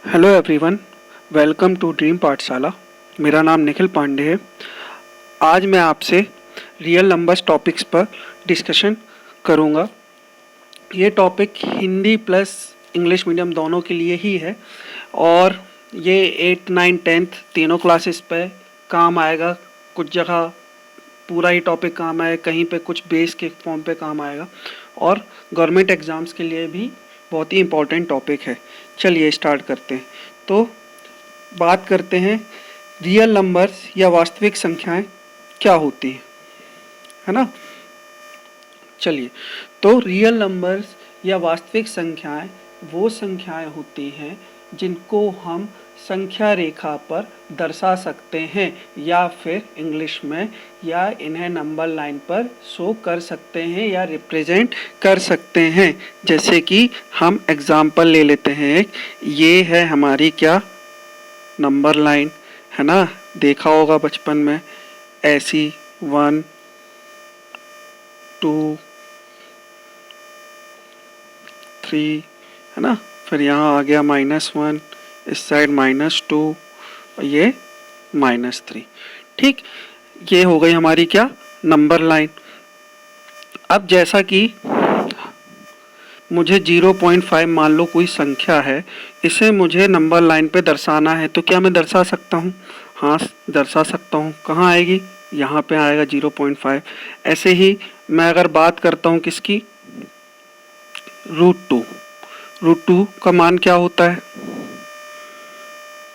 Hello everyone, welcome to dream Pathshala. मेरा नाम निखिल पांडे है। आज मैं आपसे रियल नंबर्स टॉपिक्स पर डिस्कशन करूंगा। ये topic Hindi plus English medium दोनों के लिए ही है और ये 8, 9, 10 तीनों क्लासेस पे काम आएगा। कुछ जगह पूरा ही टॉपिक काम आएगा, कहीं पे कुछ बेस के फॉर्म पे काम आएगा और गवर्नमेंट एग्ज़ाम्स के लिए भी बहुत ही इम्पोर्टेंट टॉपिक है। चलिए स्टार्ट करते हैं। तो बात करते हैं रियल नंबर्स या वास्तविक संख्याएं क्या होती हैं, है ना। चलिए, तो रियल नंबर्स या वास्तविक संख्याएं वो संख्याएं होती हैं जिनको हम संख्या रेखा पर दर्शा सकते हैं या फिर इंग्लिश में या इन्हें नंबर लाइन पर शो कर सकते हैं या रिप्रेजेंट कर सकते हैं। जैसे कि हम एग्जाम्पल ले लेते हैं, ये है हमारी क्या नंबर लाइन, है ना। देखा होगा बचपन में ऐसी 1, 2, 3, है ना। फिर यहाँ आ गया -1, इस साइड -2 और ये -3। ठीक, ये हो गई हमारी क्या नंबर लाइन। अब जैसा कि मुझे 0.5 मान लो कोई संख्या है, इसे मुझे नंबर लाइन पे दर्शाना है, तो क्या मैं दर्शा सकता हूँ? हाँ, दर्शा सकता हूँ। कहाँ आएगी? यहाँ पे आएगा 0.5। ऐसे ही मैं अगर बात करता हूँ किसकी, √2। √2 का मान क्या होता है?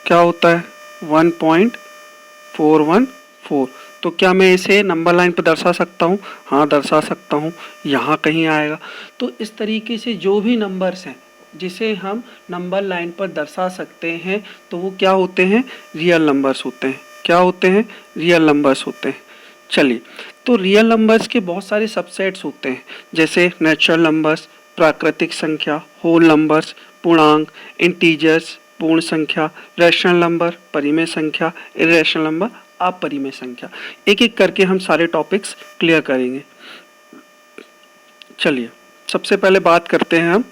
क्या होता है? 1.414। तो क्या मैं इसे नंबर लाइन पर दर्शा सकता हूँ? हाँ, दर्शा सकता हूँ। यहाँ कहीं आएगा। तो इस तरीके से जो भी नंबर्स हैं जिसे हम नंबर लाइन पर दर्शा सकते हैं तो वो क्या होते हैं? रियल नंबर्स होते हैं। क्या होते हैं? रियल नंबर्स होते हैं। चलिए, तो रियल नंबर्स के बहुत सारे सबसेट्स होते हैं, जैसे नेचुरल नंबर्स, प्राकृतिक संख्या, होल नंबर्स, पूर्णांक, इंटीजर्स, पूर्ण संख्या, रैशनल नंबर, परिमेय संख्या, इरेशनल नंबर, अपरिमेय संख्या। एक एक करके हम सारे टॉपिक्स क्लियर करेंगे। चलिए, सबसे पहले बात करते हैं हम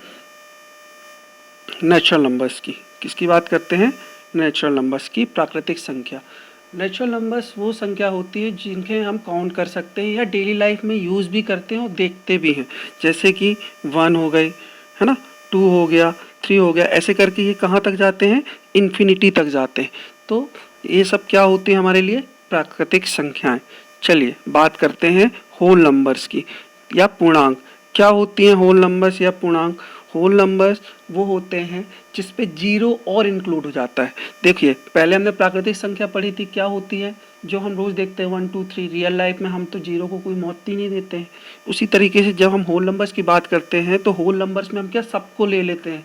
नेचुरल नंबर्स की। किसकी बात करते हैं? नेचुरल नंबर्स की। प्राकृतिक संख्या। नेचुरल नंबर्स वो संख्या होती है जिनके हम काउंट कर सकते हैं या डेली लाइफ में यूज़ भी करते हैं और देखते भी हैं। जैसे कि 1 हो गई, है ना, 2 हो गया, 3 हो गया, ऐसे करके ये कहाँ तक जाते हैं? इन्फिनिटी तक जाते हैं। तो ये सब क्या होती है हमारे लिए? प्राकृतिक संख्याएं। चलिए, बात करते हैं होल नंबर्स की या पूर्णांक। क्या होती हैं होल नंबर्स या पूर्णांक? होल नंबर्स वो होते हैं जिस पे जीरो और इंक्लूड हो जाता है। देखिए, पहले हमने प्राकृतिक संख्या पढ़ी थी, क्या होती है? जो हम रोज देखते हैं 1, 2, 3। रियल लाइफ में हम तो जीरो को कोई महत्व ही नहीं देते हैं। उसी तरीके से जब हम होल नंबर्स की बात करते हैं तो होल नंबर्स में हम क्या सबको ले लेते हैं,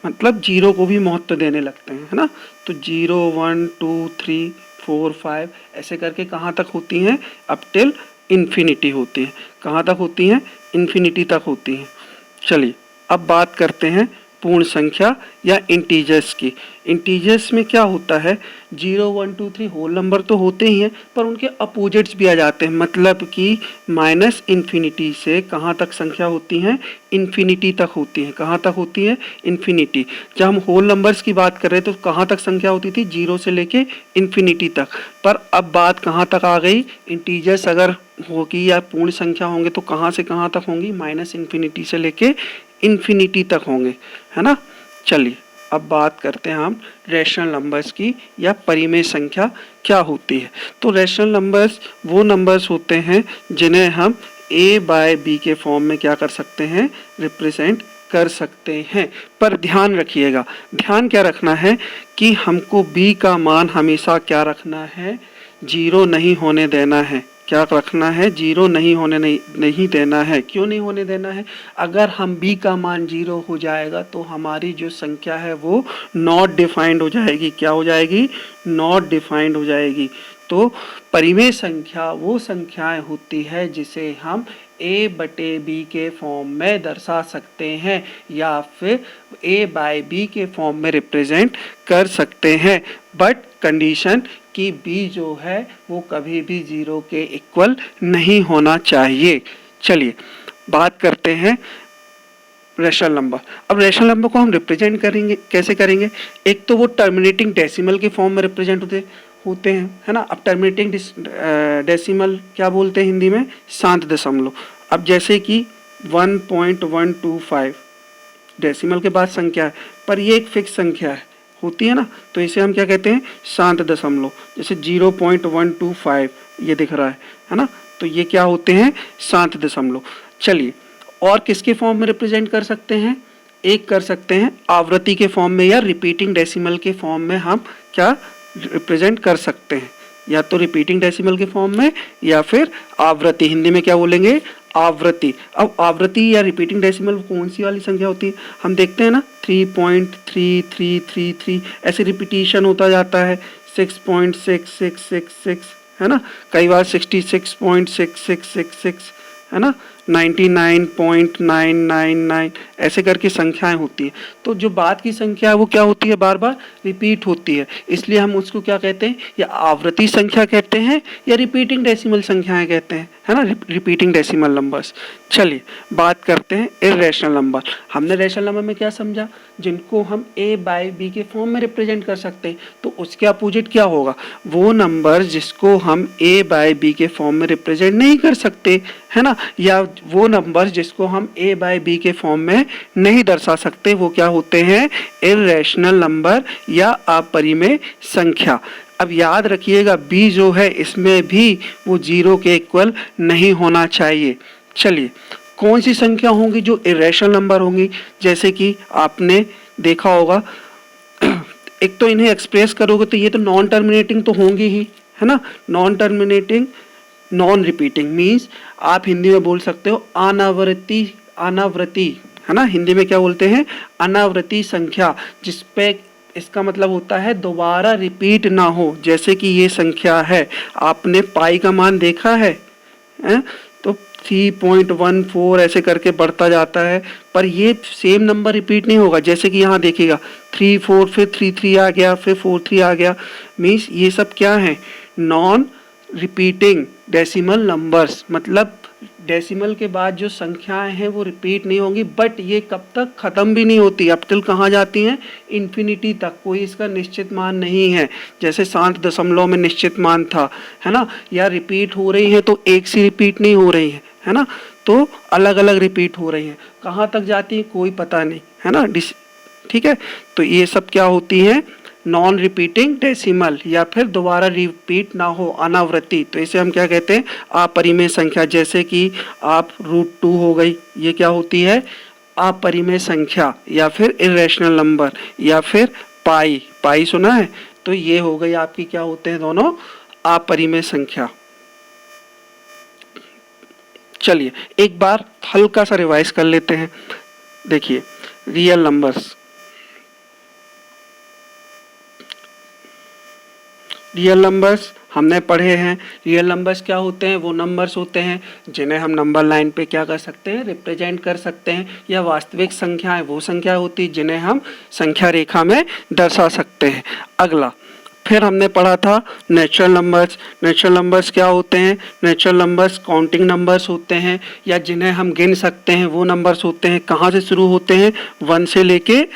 मतलब जीरो को भी महत्व देने लगते हैं, है ना। तो 0, 1, 2, 3, 4, 5 ऐसे करके कहाँ तक होती हैं? अप टिल इन्फिनिटी होती हैं। कहाँ तक होती हैं? इन्फिनिटी तक होती हैं। चलिए, अब बात करते हैं पूर्ण संख्या या इंटीजर्स की। इंटीजर्स में क्या होता है? 0, 1, 2, 3 होल नंबर तो होते ही हैं, पर उनके अपोजिट्स भी आ जाते हैं, मतलब कि माइनस इन्फिनिटी से कहाँ तक संख्या होती हैं? इन्फिनिटी तक होती हैं। कहाँ तक होती है? इन्फिनिटी। जब हम होल नंबर्स की बात कर रहे थे तो कहाँ तक संख्या होती थी? 0 से लेके इन्फिनिटी तक। पर अब बात कहाँ तक आ गई? इंटीजर्स अगर होगी या पूर्ण संख्या होंगे तो कहाँ से कहाँ तक होंगी? माइनस इन्फिनिटी से लेके इन्फिनिटी तक होंगे, है ना। चलिए, अब बात करते हैं हम रैशनल नंबर्स की या परिमेय संख्या क्या होती है। तो रैशनल नंबर्स वो नंबर्स होते हैं जिन्हें हम a/b के फॉर्म में क्या कर सकते हैं? रिप्रेजेंट कर सकते हैं। पर ध्यान रखिएगा, ध्यान क्या रखना है कि हमको b का मान हमेशा क्या रखना है? 0 नहीं होने देना है। क्या रखना है? 0 नहीं होने नहीं देना है। क्यों नहीं होने देना है? अगर हम b का मान 0 हो जाएगा तो हमारी जो संख्या है वो नॉट डिफाइंड हो जाएगी। क्या हो जाएगी? नॉट डिफाइंड हो जाएगी। तो परिमेय संख्या वो संख्याएं होती है जिसे हम a/b के फॉर्म में दर्शा सकते हैं या फिर a/b के फॉर्म में रिप्रेजेंट कर सकते हैं, बट कंडीशन कि b जो है वो कभी भी 0 के इक्वल नहीं होना चाहिए। चलिए, बात करते हैं रैशनल नंबर। अब रैशनल नंबर को हम रिप्रेजेंट करेंगे, कैसे करेंगे? एक तो वो टर्मिनेटिंग डेसिमल के फॉर्म में रिप्रेजेंट होते हैं, है ना। अब टर्मिनेटिंग डेसिमल क्या बोलते हैं हिंदी में? शांत दशमलव। अब जैसे कि 1.125 डेसिमल के बाद संख्या है, पर ये एक फिक्स संख्या है, होती है ना, तो इसे हम क्या कहते हैं? शांत दशमलव। जैसे 0.125 ये दिख रहा है ना, तो ये क्या होते हैं? शांत दशमलव। चलिए, और किसके फॉर्म में रिप्रेजेंट कर सकते हैं? एक कर सकते हैं आवृत्ति के फॉर्म में या रिपीटिंग डेसिमल के फॉर्म में हम क्या रिप्रेजेंट कर सकते हैं, या तो रिपीटिंग डेसिमल के फॉर्म में या फिर आवृत्ति, हिंदी में क्या बोलेंगे? आवृत्ति। अब आवृत्ति या रिपीटिंग डेसिमल कौन सी वाली संख्या होती है? हम देखते हैं ना 3.3333 ऐसे रिपीटिशन होता जाता है, 6.6666 है ना, कई बार 66.6666 है ना, 99.999 ऐसे करके संख्याएं होती हैं। तो जो बाद की संख्या है वो क्या होती है? बार बार रिपीट होती है, इसलिए हम उसको क्या कहते हैं? या आवृत्ति संख्या कहते हैं या रिपीटिंग डेसिमल संख्याएं कहते हैं, है ना, रिपीटिंग डेसिमल नंबर्स। चलिए बात करते हैं इर्रेशनल नंबर। हमने रैशनल नंबर में क्या समझा? जिनको हम a बाई बी के फॉर्म में रिप्रेजेंट कर सकते हैं। तो उसके अपोजिट क्या होगा? वो नंबर जिसको हम a बाई बी के फॉर्म में रिप्रेजेंट नहीं कर सकते, है ना, या वो नंबर जिसको हम a बाई बी के फॉर्म में नहीं दर्शा सकते, वो क्या होते हैं? इर्रेशनल नंबर या अपरिमेय संख्या। अब याद रखिएगा b जो है इसमें भी वो 0 के इक्वल नहीं होना चाहिए। चलिए, कौन सी संख्या होंगी जो इर्रेशनल नंबर होंगी? जैसे कि आपने देखा होगा, एक तो इन्हें एक्सप्रेस करोगे तो ये तो नॉन टर्मिनेटिंग तो होंगी ही, है ना। Non terminating, non repeating means आप हिंदी में बोल सकते हो अनावृत्ति, अनावृत्ति, है ना, हिंदी में क्या बोलते हैं? अनावृत्ति संख्या, जिसपे इसका मतलब होता है दोबारा रिपीट ना हो। जैसे कि ये संख्या है, आपने पाई का मान देखा है? तो 3.14 ऐसे करके बढ़ता जाता है, पर ये सेम नंबर रिपीट नहीं होगा। जैसे कि यहाँ देखिएगा 34, फिर 33 आ गया, फिर 43 आ गया, मीन्स ये सब क्या है? नॉन रिपीटिंग डेसिमल नंबर्स, मतलब डेसिमल के बाद जो संख्याएं हैं वो रिपीट नहीं होंगी, बट ये कब तक ख़त्म भी नहीं होती, अब तक कहाँ जाती हैं? इन्फिनिटी तक। कोई इसका निश्चित मान नहीं है, जैसे शांत दशमलव में निश्चित मान था, है ना, या रिपीट हो रही है तो एक सी रिपीट नहीं हो रही है ना, तो अलग अलग रिपीट हो रही हैं। कहाँ तक जाती है कोई पता नहीं, है ना, ठीक है। तो ये सब क्या होती हैं? नॉन रिपीटिंग डेसिमल, या फिर दोबारा रिपीट ना हो, अनावृत्ति। तो इसे हम क्या कहते हैं? अपरिमेय संख्या। जैसे कि आप √2 हो गई, ये क्या होती है? अपरिमेय संख्या, या फिर इर्रेशनल नंबर, या फिर पाई, पाई सुना है? तो ये हो गई आपकी, क्या होते हैं दोनों? अपरिमेय संख्या। चलिए एक बार हल्का सा रिवाइज कर लेते हैं। देखिए, रियल नंबर्स, रियल नंबर्स हमने पढ़े हैं। रियल नंबर्स क्या होते हैं? वो नंबर्स होते हैं जिन्हें हम नंबर लाइन पे क्या कर सकते हैं? रिप्रेजेंट कर सकते हैं। या वास्तविक संख्याएं वो संख्या होती है जिन्हें हम संख्या रेखा में दर्शा सकते हैं। अगला फिर हमने पढ़ा था नेचुरल नंबर्स। नेचुरल नंबर्स क्या होते हैं? नेचुरल नंबर्स काउंटिंग नंबर्स होते हैं, या जिन्हें हम गिन सकते हैं वो नंबर्स होते हैं। कहाँ से शुरू होते हैं? 1 से लेके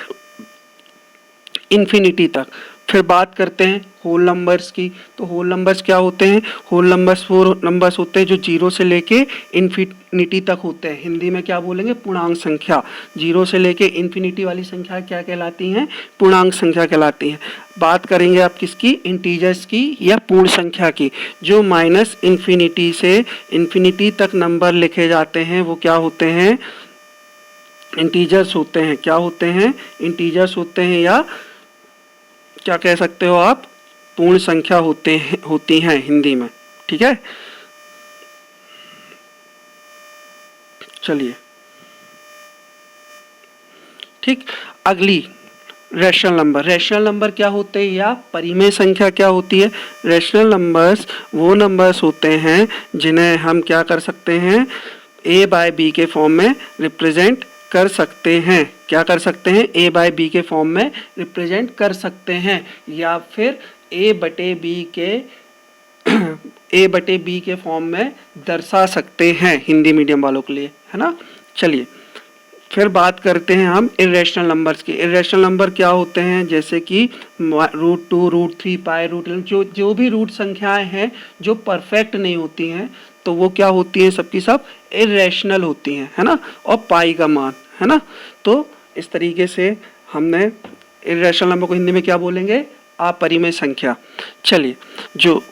इन्फिनिटी तक। फिर बात करते हैं होल नंबर्स की। तो होल नंबर्स क्या होते हैं? होल नंबर्स वो नंबर्स होते हैं जो 0 से लेके इन्फिनिटी तक होते हैं। हिंदी में क्या बोलेंगे? पूर्णांक संख्या। 0 से लेके इन्फिनिटी वाली संख्या क्या कहलाती हैं? पूर्णांक संख्या कहलाती हैं। बात करेंगे आप किसकी? इंटीजर्स की या पूर्ण संख्या की। जो माइनस इन्फिनिटी से इन्फिनिटी तक नंबर लिखे जाते हैं वो क्या होते हैं? इंटीजर्स होते हैं। क्या होते हैं? इंटीजर्स होते हैं, या क्या कह सकते हो आप? पूर्ण संख्या होती हैं हिंदी में। ठीक है, चलिए ठीक। अगली रैशनल नंबर। रैशनल नंबर क्या होते हैं या परिमेय संख्या क्या होती है? रैशनल नंबर्स वो नंबर्स होते हैं जिन्हें हम क्या कर सकते हैं? a बाय बी के फॉर्म में रिप्रेजेंट कर सकते हैं। क्या कर सकते हैं? a बाय बी के फॉर्म में रिप्रेजेंट कर सकते हैं, या फिर a बटे बी के फॉर्म में दर्शा सकते हैं, हिंदी मीडियम वालों के लिए, है ना। चलिए फिर बात करते हैं हम इरेशनल नंबर्स की। इरेशनल नंबर क्या होते हैं, जैसे कि √2, √3, पाई, √11, जो भी रूट संख्याएं हैं जो परफेक्ट नहीं होती हैं तो वो क्या होती हैं, सबकी सब इरेशनल होती हैं, है ना। और पाई का मान, है ना। तो इस तरीके से हमने इरेशनल नंबर को हिंदी में क्या बोलेंगे, अपरिमेय संख्या। चलिए, जो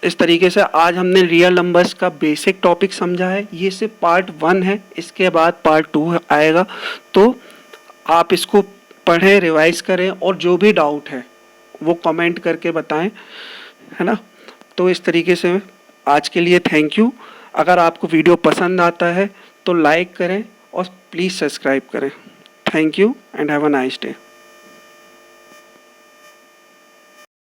इस तरीके से आज हमने रियल नंबर्स का बेसिक टॉपिक समझा है। ये सिर्फ पार्ट 1 है, इसके बाद पार्ट 2 आएगा। तो आप इसको पढ़ें, रिवाइज करें और जो भी डाउट है वो कमेंट करके बताएं, है ना। तो इस तरीके से आज के लिए थैंक यू। अगर आपको वीडियो पसंद आता है तो लाइक करें और प्लीज़ सब्सक्राइब करें। Thank you and have a nice day.